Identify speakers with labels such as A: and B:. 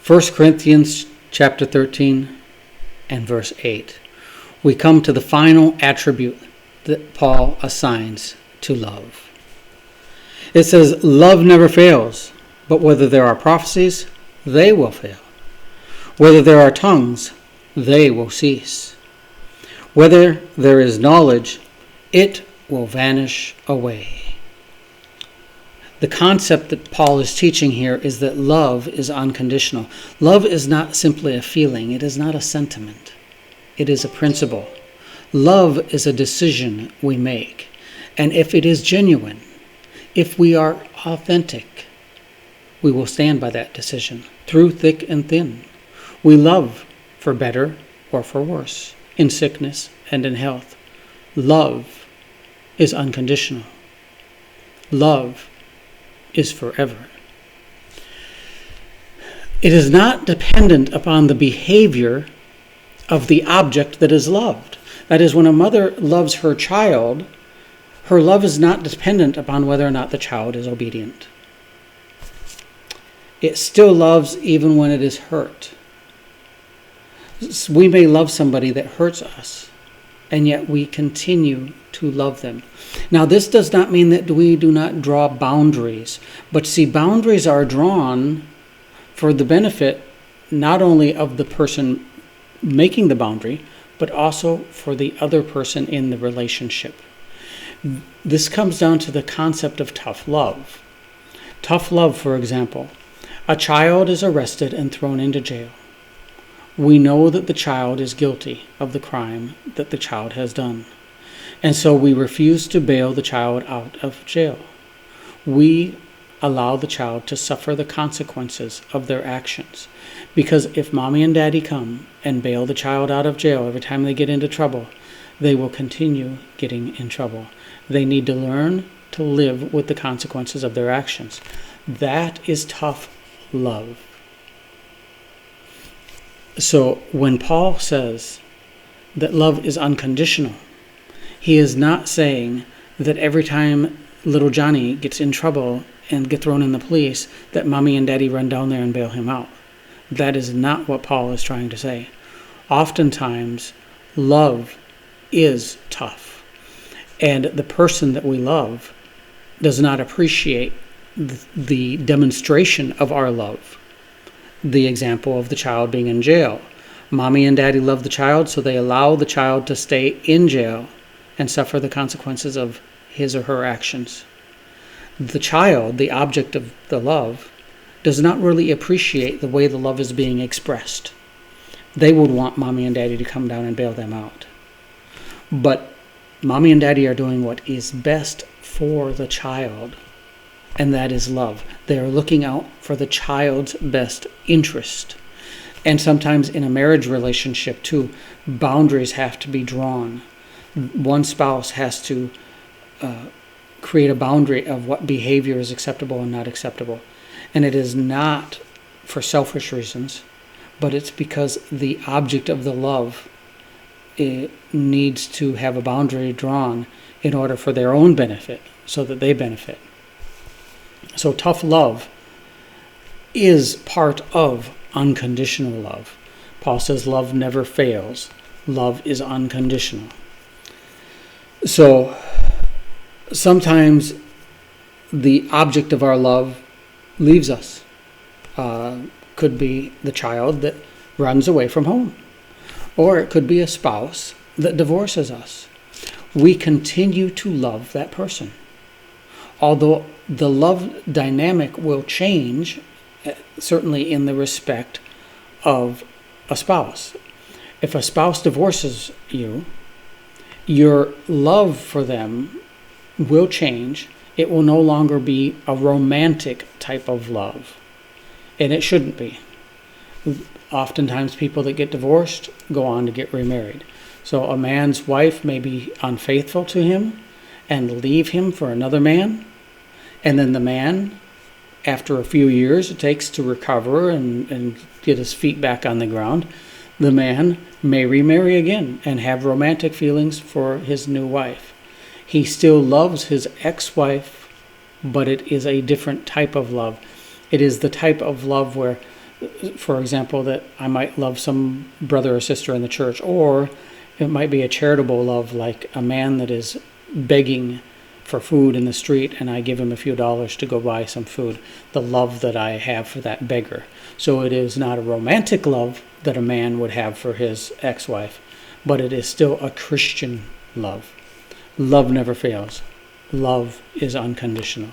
A: 1 Corinthians chapter 13 and verse 8. We come to the final attribute that Paul assigns to love. It says, love never fails, but whether there are prophecies, they will fail. Whether there are tongues, they will cease. Whether there is knowledge, it will vanish away. The concept that Paul is teaching here is that love is unconditional. Love is not simply a feeling. It is not a sentiment. It is a principle. Love is a decision we make. And if it is genuine, if we are authentic, we will stand by that decision through thick and thin. We love for better or for worse, in sickness and in health. Love is unconditional. Love is forever. It is not dependent upon the behavior of the object that is loved. That is, when a mother loves her child, her love is not dependent upon whether or not the child is obedient. It still loves even when it is hurt. We may love somebody that hurts us, and yet we continue to love them. Now, this does not mean that we do not draw boundaries, but see, boundaries are drawn for the benefit not only of the person making the boundary, but also for the other person in the relationship. This comes down to the concept of tough love. Tough love, for example, a child is arrested and thrown into jail. We know that the child is guilty of the crime that the child has done. And so we refuse to bail the child out of jail. We allow the child to suffer the consequences of their actions. Because if mommy and daddy come and bail the child out of jail every time they get into trouble, they will continue getting in trouble. They need to learn to live with the consequences of their actions. That is tough love. So when Paul says that love is unconditional, he is not saying that every time little Johnny gets in trouble and gets thrown in the police, that mommy and daddy run down there and bail him out. That is not what Paul is trying to say. Oftentimes, love is tough. And the person that we love does not appreciate the demonstration of our love. The example of the child being in jail. Mommy and daddy love the child, so they allow the child to stay in jail and suffer the consequences of his or her actions. The child, the object of the love, does not really appreciate the way the love is being expressed. They would want mommy and daddy to come down and bail them out. But mommy and daddy are doing what is best for the child, and that is love. They are looking out for the child's best interest. And sometimes in a marriage relationship too, boundaries have to be drawn. One spouse has to create a boundary of what behavior is acceptable and not acceptable. And it is not for selfish reasons, but it's because the object of the love, it needs to have a boundary drawn in order for their own benefit, so that they benefit. So tough love is part of unconditional love. Paul says love never fails. Love is unconditional. So sometimes the object of our love leaves us. Could be the child that runs away from home, or it could be a spouse that divorces us. We continue to love that person. Although the love dynamic will change, certainly in the respect of a spouse. If a spouse divorces you, your love for them will change. It will no longer be a romantic type of love. And it shouldn't be. Oftentimes people that get divorced go on to get remarried. So a man's wife may be unfaithful to him and leave him for another man. And then the man, after a few years it takes to recover and get his feet back on the ground, the man may remarry again and have romantic feelings for his new wife. He still loves his ex-wife, but it is a different type of love. It is the type of love where For example, that I might love some brother or sister in the church, or it might be a charitable love, like a man that is begging for food in the street and I give him a few dollars to go buy some food. The love that I have for that beggar. So it is not a romantic love that a man would have for his ex-wife, but it is still a Christian love. Love never fails. Love is unconditional.